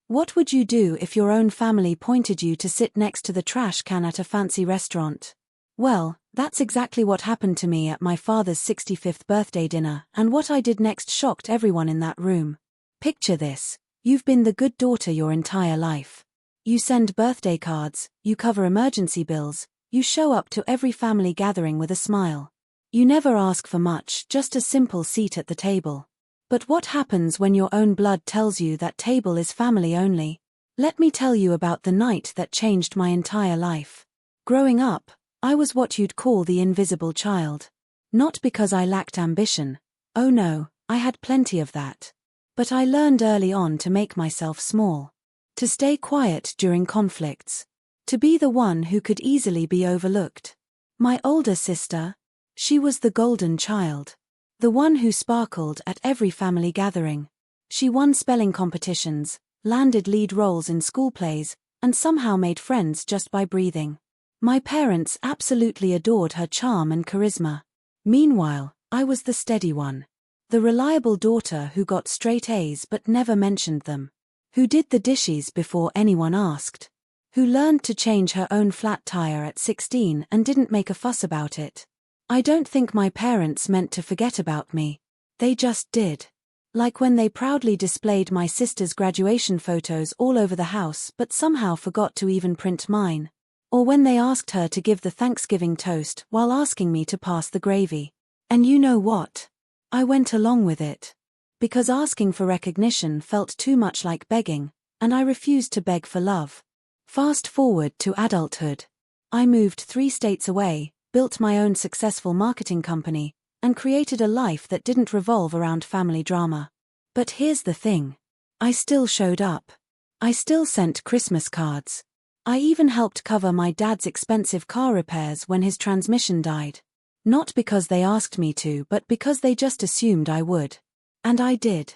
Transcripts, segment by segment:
What would you do if your own family pointed you to sit next to the trash can at a fancy restaurant? Well, that's exactly what happened to me at my father's 65th birthday dinner, and what I did next shocked everyone in that room. Picture this. You've been the good daughter your entire life. You send birthday cards, you cover emergency bills, you show up to every family gathering with a smile. You never ask for much, just a simple seat at the table. But what happens when your own blood tells you that table is family only? Let me tell you about the night that changed my entire life. Growing up, I was what you'd call the invisible child. Not because I lacked ambition. Oh no, I had plenty of that. But I learned early on to make myself small. To stay quiet during conflicts. To be the one who could easily be overlooked. My older sister? She was the golden child. The one who sparkled at every family gathering. She won spelling competitions, landed lead roles in school plays, and somehow made friends just by breathing. My parents absolutely adored her charm and charisma. Meanwhile, I was the steady one. The reliable daughter who got straight A's but never mentioned them. Who did the dishes before anyone asked. Who learned to change her own flat tire at 16 and didn't make a fuss about it. I don't think my parents meant to forget about me. They just did. Like when they proudly displayed my sister's graduation photos all over the house but somehow forgot to even print mine. Or when they asked her to give the Thanksgiving toast while asking me to pass the gravy. And you know what? I went along with it. Because asking for recognition felt too much like begging, and I refused to beg for love. Fast forward to adulthood. I moved 3 states away, built my own successful marketing company, and created a life that didn't revolve around family drama. But here's the thing. I still showed up. I still sent Christmas cards. I even helped cover my dad's expensive car repairs when his transmission died. Not because they asked me to, but because they just assumed I would. And I did.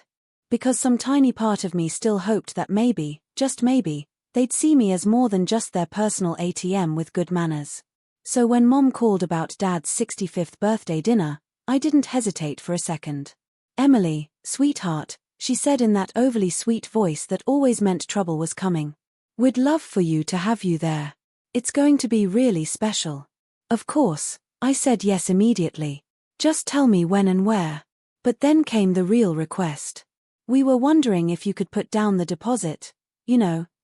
Because some tiny part of me still hoped that maybe, just maybe, they'd see me as more than just their personal ATM with good manners. So when Mom called about Dad's 65th birthday dinner, I didn't hesitate for a second. "Emily, sweetheart," she said in that overly sweet voice that always meant trouble was coming. "We'd love for you to have you there. It's going to be really special." Of course, I said yes immediately. "Just tell me when and where." But then came the real request. "We were wondering if you could put down the deposit,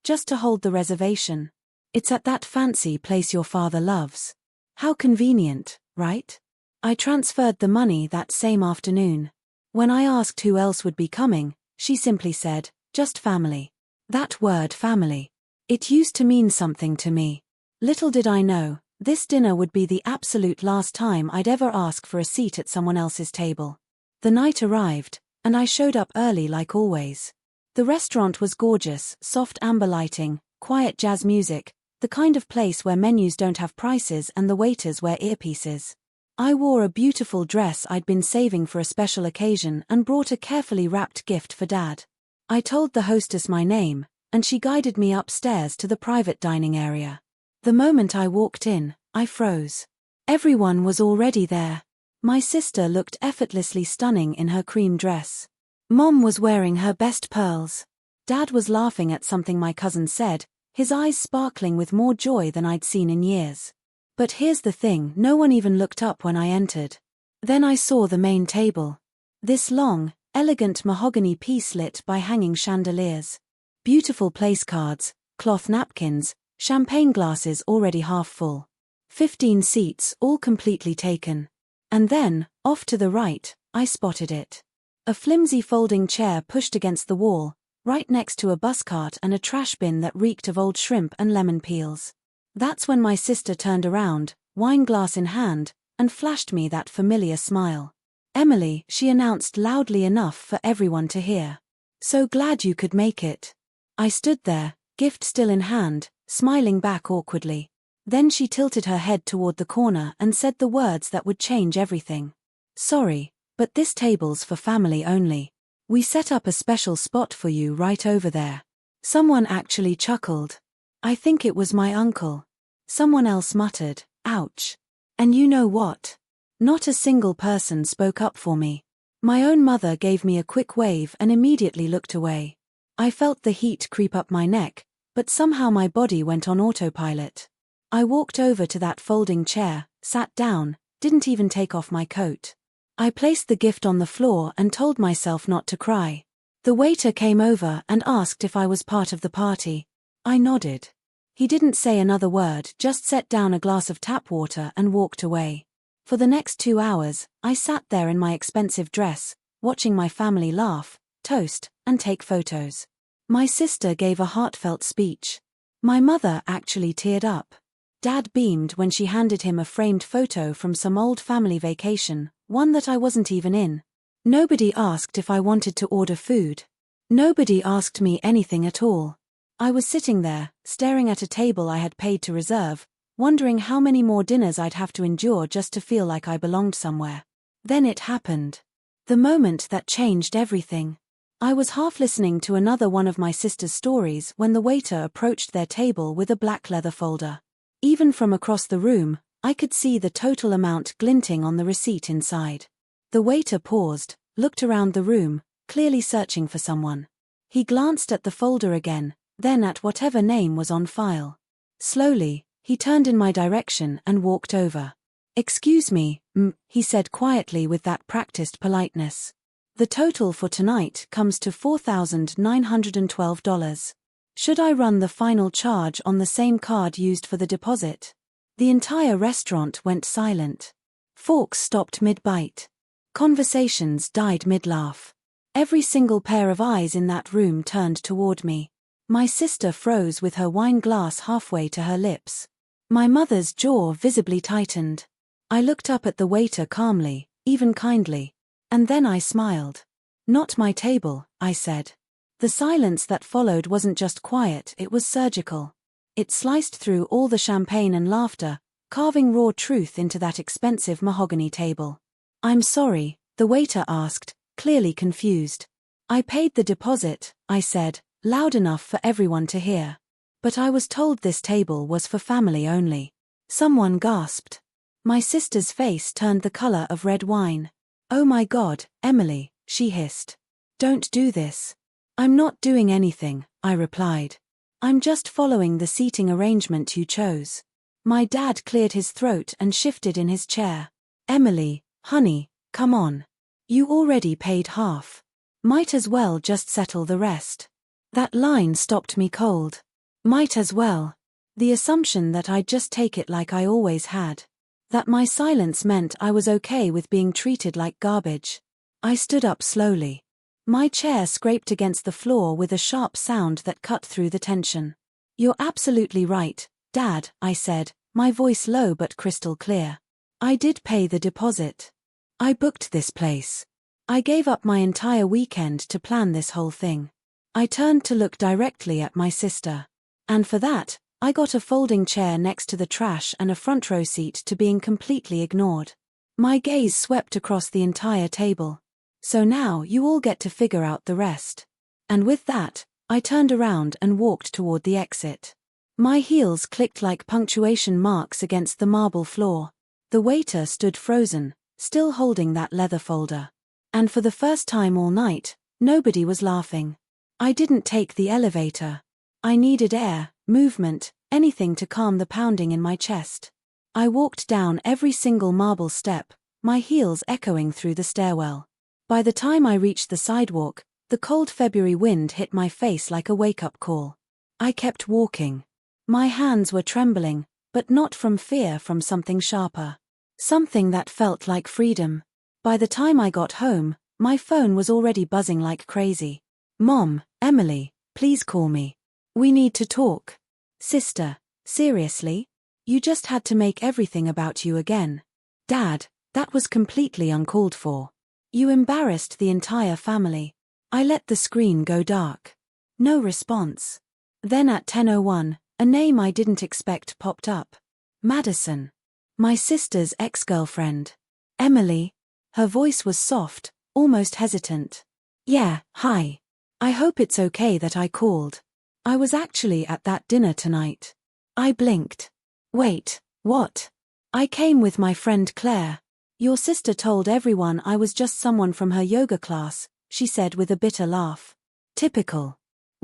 just to hold the reservation. It's at that fancy place your father loves." How convenient, right? I transferred the money that same afternoon. When I asked who else would be coming, she simply said, "Just family." That word family. It used to mean something to me. Little did I know, this dinner would be the absolute last time I'd ever ask for a seat at someone else's table. The night arrived, and I showed up early like always. The restaurant was gorgeous, soft amber lighting, quiet jazz music, the kind of place where menus don't have prices and the waiters wear earpieces. I wore a beautiful dress I'd been saving for a special occasion and brought a carefully wrapped gift for Dad. I told the hostess my name, and she guided me upstairs to the private dining area. The moment I walked in, I froze. Everyone was already there. My sister looked effortlessly stunning in her cream dress. Mom was wearing her best pearls. Dad was laughing at something my cousin said, his eyes sparkling with more joy than I'd seen in years. But here's the thing, no one even looked up when I entered. Then I saw the main table. This long, elegant mahogany piece lit by hanging chandeliers. Beautiful place cards, cloth napkins, champagne glasses already half full. 15 seats, all completely taken. And then, off to the right, I spotted it. A flimsy folding chair pushed against the wall, right next to a bus cart and a trash bin that reeked of old shrimp and lemon peels. That's when my sister turned around, wine glass in hand, and flashed me that familiar smile. "Emily," she announced loudly enough for everyone to hear. "So glad you could make it." I stood there, gift still in hand, smiling back awkwardly. Then she tilted her head toward the corner and said the words that would change everything. "Sorry, but this table's for family only. We set up a special spot for you right over there." Someone actually chuckled. I think it was my uncle. Someone else muttered, "Ouch." And you know what? Not a single person spoke up for me. My own mother gave me a quick wave and immediately looked away. I felt the heat creep up my neck, but somehow my body went on autopilot. I walked over to that folding chair, sat down, didn't even take off my coat. I placed the gift on the floor and told myself not to cry. The waiter came over and asked if I was part of the party. I nodded. He didn't say another word, just set down a glass of tap water and walked away. For the next 2 hours, I sat there in my expensive dress, watching my family laugh, toast, and take photos. My sister gave a heartfelt speech. My mother actually teared up. Dad beamed when she handed him a framed photo from some old family vacation, one that I wasn't even in. Nobody asked if I wanted to order food. Nobody asked me anything at all. I was sitting there, staring at a table I had paid to reserve, wondering how many more dinners I'd have to endure just to feel like I belonged somewhere. Then it happened. The moment that changed everything. I was half listening to another one of my sister's stories when the waiter approached their table with a black leather folder. Even from across the room, I could see the total amount glinting on the receipt inside. The waiter paused, looked around the room, clearly searching for someone. He glanced at the folder again, then at whatever name was on file. Slowly, he turned in my direction and walked over. "Excuse me, he said quietly with that practiced politeness. "The total for tonight comes to $4,912. Should I run the final charge on the same card used for the deposit?" The entire restaurant went silent. Forks stopped mid-bite. Conversations died mid-laugh. Every single pair of eyes in that room turned toward me. My sister froze with her wine glass halfway to her lips. My mother's jaw visibly tightened. I looked up at the waiter calmly, even kindly. And then I smiled. "Not my table," I said. The silence that followed wasn't just quiet, it was surgical. It sliced through all the champagne and laughter, carving raw truth into that expensive mahogany table. "I'm sorry," the waiter asked, clearly confused. "I paid the deposit," I said, loud enough for everyone to hear. "But I was told this table was for family only." Someone gasped. My sister's face turned the color of red wine. "Oh my God, Emily," she hissed. "Don't do this." "I'm not doing anything," I replied. "I'm just following the seating arrangement you chose." My dad cleared his throat and shifted in his chair. "Emily, honey, come on. You already paid half. Might as well just settle the rest." That line stopped me cold. Might as well. The assumption that I'd just take it like I always had. That my silence meant I was okay with being treated like garbage. I stood up slowly. My chair scraped against the floor with a sharp sound that cut through the tension. "You're absolutely right, Dad," I said, my voice low but crystal clear. "I did pay the deposit. I booked this place. I gave up my entire weekend to plan this whole thing." I turned to look directly at my sister. And for that, I got a folding chair next to the trash and a front row seat to being completely ignored. My gaze swept across the entire table. "So now you all get to figure out the rest." And with that, I turned around and walked toward the exit. My heels clicked like punctuation marks against the marble floor. The waiter stood frozen, still holding that leather folder. And for the first time all night, nobody was laughing. I didn't take the elevator. I needed air, movement, anything to calm the pounding in my chest. I walked down every single marble step, my heels echoing through the stairwell. By the time I reached the sidewalk, the cold February wind hit my face like a wake-up call. I kept walking. My hands were trembling, but not from fear, from something sharper. Something that felt like freedom. By the time I got home, my phone was already buzzing like crazy. "Mom, Emily, please call me. We need to talk." "Sister, seriously? You just had to make everything about you again." "Dad, that was completely uncalled for. You embarrassed the entire family." I let the screen go dark. No response. Then at 10:01, a name I didn't expect popped up. Madison. My sister's ex-girlfriend. "Emily." Her voice was soft, almost hesitant. "Yeah, hi. I hope it's okay that I called. I was actually at that dinner tonight." I blinked. "Wait, what?" "I came with my friend Claire. Your sister told everyone I was just someone from her yoga class," she said with a bitter laugh. "Typical."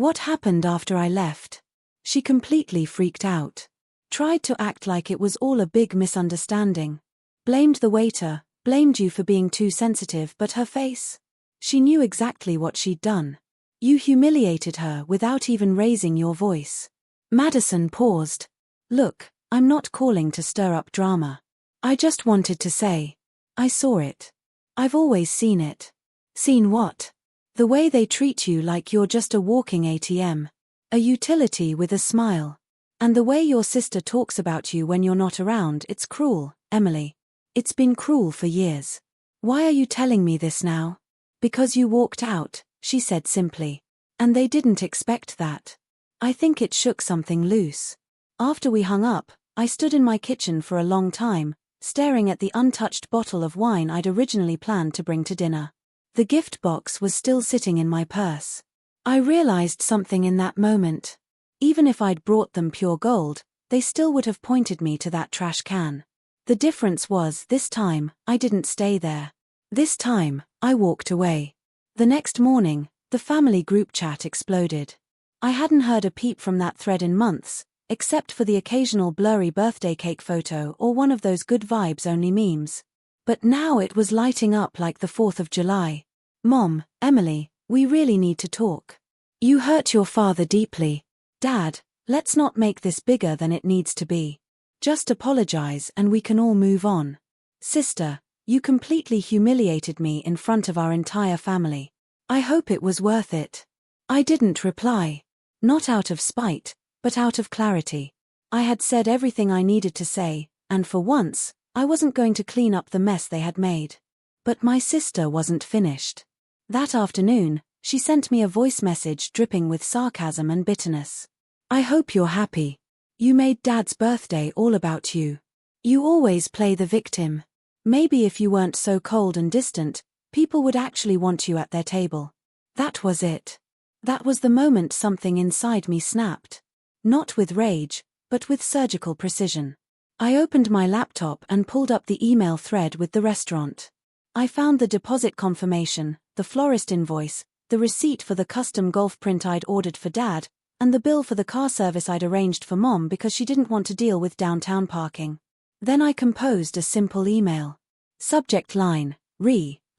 What happened after I left? She completely freaked out. Tried to act like it was all a big misunderstanding. Blamed the waiter, blamed you for being too sensitive, but her face? She knew exactly what she'd done. You humiliated her without even raising your voice. Madison paused. Look, I'm not calling to stir up drama. I just wanted to say. I saw it. I've always seen it. Seen what? The way they treat you like you're just a walking ATM. A utility with a smile. And the way your sister talks about you when you're not around, it's cruel, Emily. It's been cruel for years. Why are you telling me this now? Because you walked out, she said simply. And they didn't expect that. I think it shook something loose. After we hung up, I stood in my kitchen for a long time, staring at the untouched bottle of wine I'd originally planned to bring to dinner. The gift box was still sitting in my purse. I realized something in that moment. Even if I'd brought them pure gold, they still would have pointed me to that trash can. The difference was, this time, I didn't stay there. This time, I walked away. The next morning, the family group chat exploded. I hadn't heard a peep from that thread in months, except for the occasional blurry birthday cake photo or one of those good vibes only memes. But now it was lighting up like the 4th of July. Mom, Emily, we really need to talk. You hurt your father deeply. Dad, let's not make this bigger than it needs to be. Just apologize and we can all move on. Sister, you completely humiliated me in front of our entire family. I hope it was worth it. I didn't reply. Not out of spite, but out of clarity. I had said everything I needed to say, and for once, I wasn't going to clean up the mess they had made. But my sister wasn't finished. That afternoon, she sent me a voice message dripping with sarcasm and bitterness. I hope you're happy. You made Dad's birthday all about you. You always play the victim. Maybe if you weren't so cold and distant, people would actually want you at their table. That was it. That was the moment something inside me snapped. Not with rage, but with surgical precision. I opened my laptop and pulled up the email thread with the restaurant. I found the deposit confirmation, the florist invoice, the receipt for the custom golf print I'd ordered for Dad, and the bill for the car service I'd arranged for Mom because she didn't want to deal with downtown parking. Then I composed a simple email. Subject line,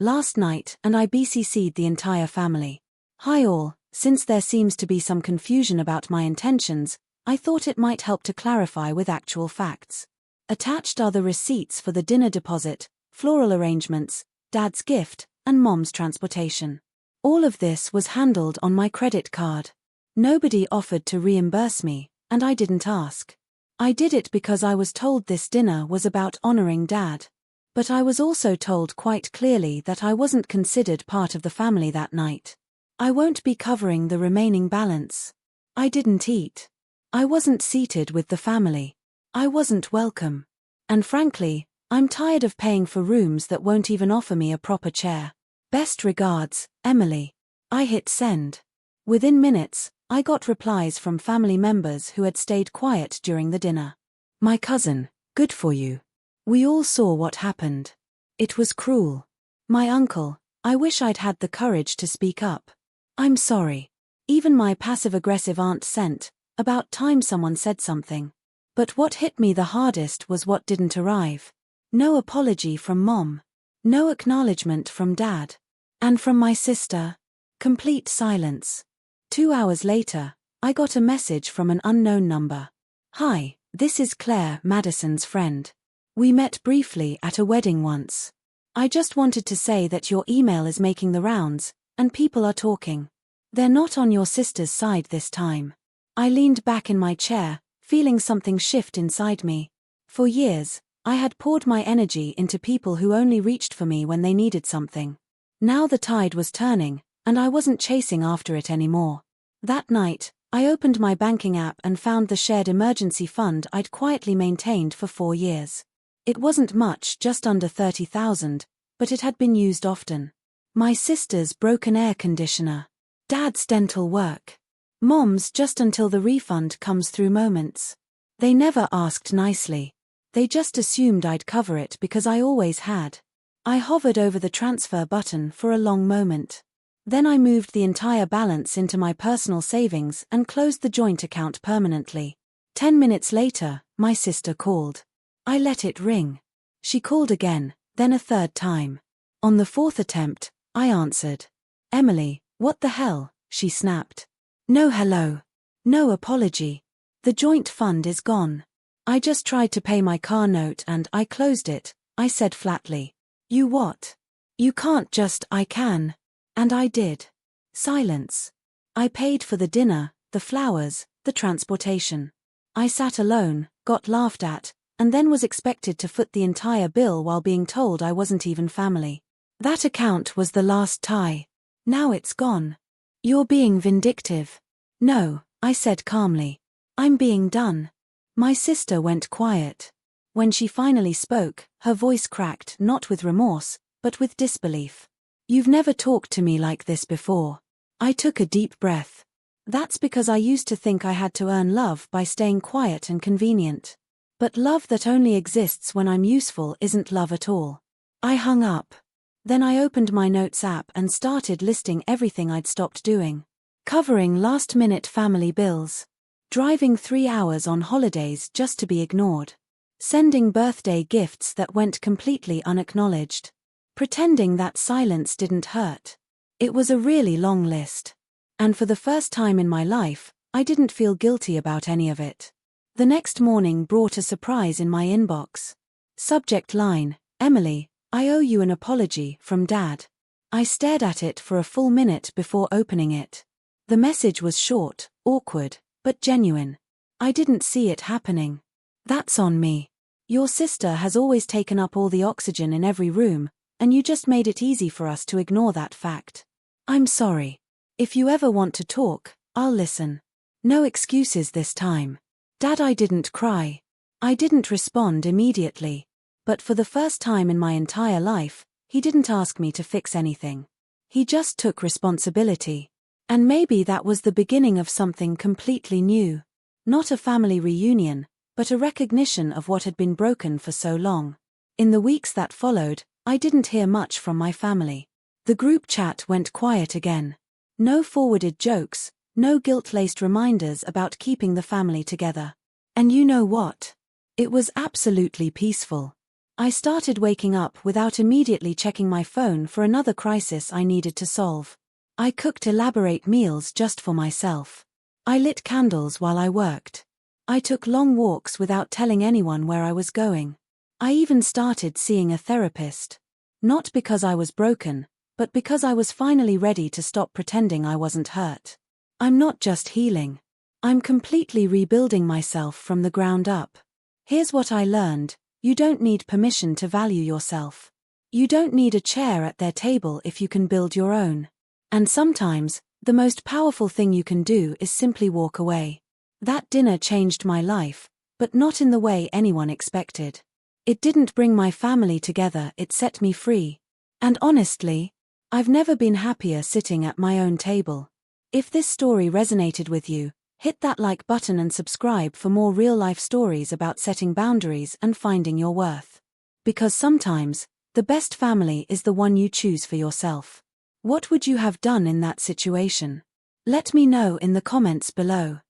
last night, and I BCC'd the entire family. Hi all, since there seems to be some confusion about my intentions, I thought it might help to clarify with actual facts. Attached are the receipts for the dinner deposit, floral arrangements, Dad's gift, and Mom's transportation. All of this was handled on my credit card. Nobody offered to reimburse me, and I didn't ask. I did it because I was told this dinner was about honoring Dad. But I was also told quite clearly that I wasn't considered part of the family that night. I won't be covering the remaining balance. I didn't eat. I wasn't seated with the family. I wasn't welcome. And frankly, I'm tired of paying for rooms that won't even offer me a proper chair. Best regards, Emily. I hit send. Within minutes, I got replies from family members who had stayed quiet during the dinner. My cousin, good for you. We all saw what happened. It was cruel. My uncle, I wish I'd had the courage to speak up. I'm sorry. Even my passive-aggressive aunt sent, about time someone said something. But what hit me the hardest was what didn't arrive. No apology from Mom. No acknowledgement from Dad. And from my sister. Complete silence. 2 hours later, I got a message from an unknown number. Hi, this is Claire, Madison's friend. We met briefly at a wedding once. I just wanted to say that your email is making the rounds, and people are talking. They're not on your sister's side this time. I leaned back in my chair, feeling something shift inside me. For years, I had poured my energy into people who only reached for me when they needed something. Now the tide was turning, and I wasn't chasing after it anymore. That night, I opened my banking app and found the shared emergency fund I'd quietly maintained for 4 years. It wasn't much, just under 30,000, but it had been used often. My sister's broken air conditioner. Dad's dental work. Mom's just until the refund comes through moments. They never asked nicely. They just assumed I'd cover it because I always had. I hovered over the transfer button for a long moment. Then I moved the entire balance into my personal savings and closed the joint account permanently. 10 minutes later, my sister called. I let it ring. She called again, then a third time. On the fourth attempt, I answered. "Emily, what the hell?" she snapped. "No hello. No apology. The joint fund is gone. I just tried to pay my car note and I closed it," I said flatly. "You what? You can't just." "I can. And I did." Silence. I paid for the dinner, the flowers, the transportation. I sat alone, got laughed at, and then was expected to foot the entire bill while being told I wasn't even family. That account was the last tie. Now it's gone. "You're being vindictive." "No," I said calmly. "I'm being done." My sister went quiet. When she finally spoke, her voice cracked not with remorse, but with disbelief. "You've never talked to me like this before." I took a deep breath. That's because I used to think I had to earn love by staying quiet and convenient. But love that only exists when I'm useful isn't love at all. I hung up. Then I opened my notes app and started listing everything I'd stopped doing. Covering last-minute family bills. Driving 3 hours on holidays just to be ignored. Sending birthday gifts that went completely unacknowledged. Pretending that silence didn't hurt. It was a really long list. And for the first time in my life, I didn't feel guilty about any of it. The next morning brought a surprise in my inbox. Subject line, "Emily, I owe you an apology from Dad." I stared at it for a full minute before opening it. The message was short, awkward, but genuine. I didn't see it happening. "That's on me. Your sister has always taken up all the oxygen in every room, and you just made it easy for us to ignore that fact. I'm sorry. If you ever want to talk, I'll listen. No excuses this time." Dad, I didn't cry. I didn't respond immediately. But for the first time in my entire life, he didn't ask me to fix anything. He just took responsibility. And maybe that was the beginning of something completely new. Not a family reunion, but a recognition of what had been broken for so long. In the weeks that followed, I didn't hear much from my family. The group chat went quiet again. No forwarded jokes, no guilt-laced reminders about keeping the family together. And you know what? It was absolutely peaceful. I started waking up without immediately checking my phone for another crisis I needed to solve. I cooked elaborate meals just for myself. I lit candles while I worked. I took long walks without telling anyone where I was going. I even started seeing a therapist. Not because I was broken, but because I was finally ready to stop pretending I wasn't hurt. I'm not just healing. I'm completely rebuilding myself from the ground up. Here's what I learned: you don't need permission to value yourself. You don't need a chair at their table if you can build your own. And sometimes, the most powerful thing you can do is simply walk away. That dinner changed my life, but not in the way anyone expected. It didn't bring my family together, it set me free. And honestly, I've never been happier sitting at my own table. If this story resonated with you, hit that like button and subscribe for more real-life stories about setting boundaries and finding your worth. Because sometimes, the best family is the one you choose for yourself. What would you have done in that situation? Let me know in the comments below.